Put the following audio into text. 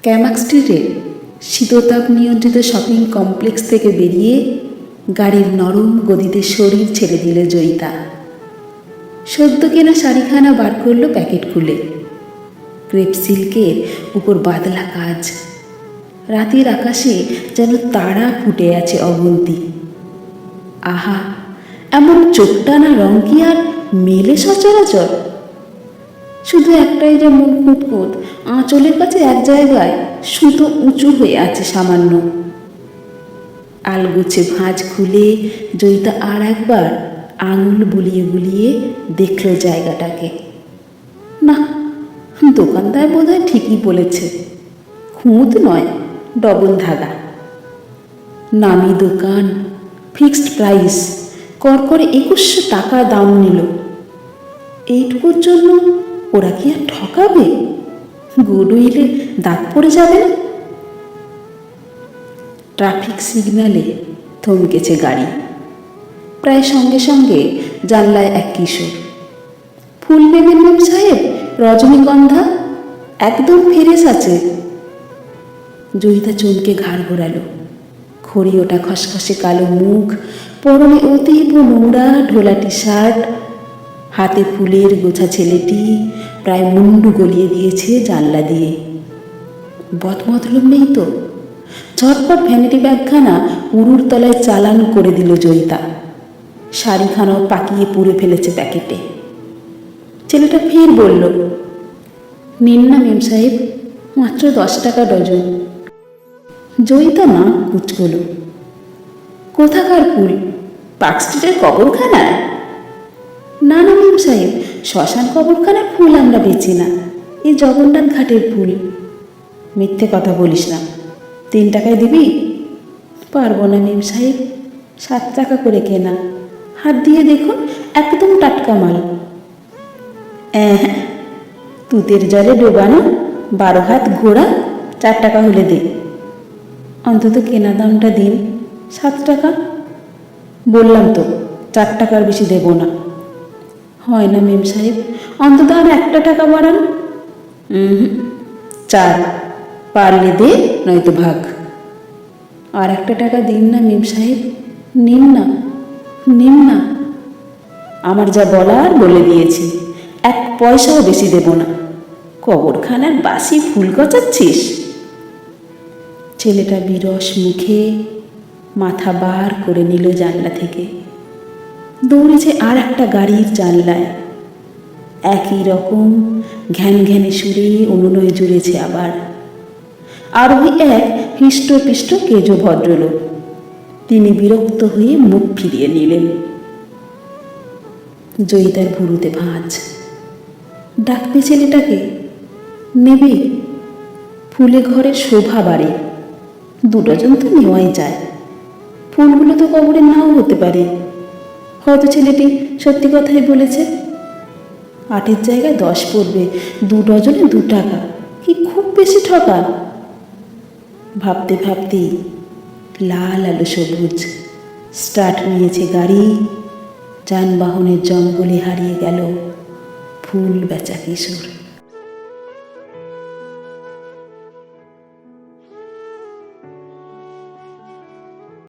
ক্যামাক স্ট্রিটে শীততাপ নিয়ন্ত্রিত শপিং কমপ্লেক্স থেকে বেরিয়ে গাড়ির নরম গদিতে শরীর ছেড়ে দিল জয়িতা। সদ্য কেনা শাড়িখানা বার করল প্যাকেট খুলে। ক্রেপ সিল্কের উপর বাদলা কাজ, রাতের আকাশে যেন তারা ফুটে আছে অগুন্তি। আহা, এমন চোখটানা রং কি আর মেলে সচরাচর? শুধু একটাই যে মুখ কুটকুট, আঁচলের কাছে এক জায়গায় সুতো উঁচু হয়ে আছে সামান্য। আলগোছে ভাঁজ খুলে জয়িতা আর একবার আঙুল বুলিয়ে বুলিয়ে দেখল জায়গাটাকে। না, দোকানদার বোধহয় ঠিকই বলেছে, খুঁত নয়, ডবল ধাগা। নামি দোকান, ফিক্সড প্রাইস, করকরে 2100 টাকা দাম নিল। এইটুকুর জন্য ওরা কি আর ঠকাবে? গুডউইলে দাগ পড়ে যাবে না? ট্রাফিক সিগন্যালে থমকেছে গাড়ি। প্রায় সঙ্গে সঙ্গে জানলায় এক কিশোর। ফুল নেবেন মেম সাহেব? রজনীগন্ধা একদম ফ্রেশ আছে। জয়িতা চমকে ঘাড় ঘোরালো। খড়ি ওটা খসখসে কালো মুখ, পরনে অতীব নোংরা ঢোলা টি শার্ট, হাতে ফুলের গোছা ছেলেটি প্রায় মুন্ডু গলিয়ে দিয়েছে জানলা দিয়ে। বদমতলব নেই তো। ঝটপট ভ্যানিটি ব্যাগখানা উড়ুর তলায় চালান করে দিল জয়িতা। শাড়িখানাও পাকিয়ে পুড়ে ফেলেছে প্যাকেটে। ছেলেটা ফের বলল, নিন না মেম সাহেব, মাত্র 10 টাকা ডজন। জয়িতা না কুচকল। কোথাকার ফুল? পার্ক স্ট্রিটের কবরখানায়? না না মেম সাহেব, শ্মশান কবরখানার ফুল আমরা বেচি না, এই জগন্নাথ ঘাটের ফুল। মিথ্যে কথা বলিস না। 3 টাকায় দিবি? পারবো না মেম সাহেব, 7 টাকা করে কেনা। হাত দিয়ে দেখুন, একদম টাটকা মাল। হ্যাঁ, তুতের জলে ডোবানো 12 হাত ঘোড়া 4 টাকা হলে দে। অন্তত কেনা দামটা দিন। 7 টাকা বললাম তো, 4 টাকার বেশি দেব না। হয় না মেম সাহেব, অন্তত আর 1 টাকা বাড়ান। 4, পারলে দে, নয়তো ভাগ। আর 1 টাকা দিন না মেম সাহেব, নিন না, নিন না। আমার যা বলার বলে দিয়েছি, 1 পয়সাও বেশি দেব না। কবরখানার বাসি ফুল গচাচ্ছিস? ছেলেটা বিরস মুখে মাথা বার করে নিল জানলা থেকে। দৌড়েছে আর একটা গাড়ির জানলায়। একই রকম ঘ্যান ঘ্যানে সুরে অনুনয় জুড়েছে আবার। আরোহী এক হৃষ্টপিষ্ট কেজো ভদ্রলোক। তিনি বিরক্ত হয়ে মুখ ফিরিয়ে নিলেন। জয়িতার ভুরুতে ভাঁজ। ডাকতে ছেলেটাকে, নেবে? ফুলে ঘরের শোভা বাড়ে, 2 ডজন তো নেওয়াই যায়। ফুলগুলো তো কবরের নাও হতে পারে। হয়তো ছেলেটি সত্যি কথাই বলেছে। 8-এর জায়গায় 10 পড়বে, 2 ডজনে 2 টাকা, কি খুব বেশি ঠকা? ভাবতে ভাবতেই লাল আলো সবুজ স্টার্ট নিয়েছে গাড়ি। যানবাহনের জঙ্গলে হারিয়ে গেল ফুল বেচা কিশোর।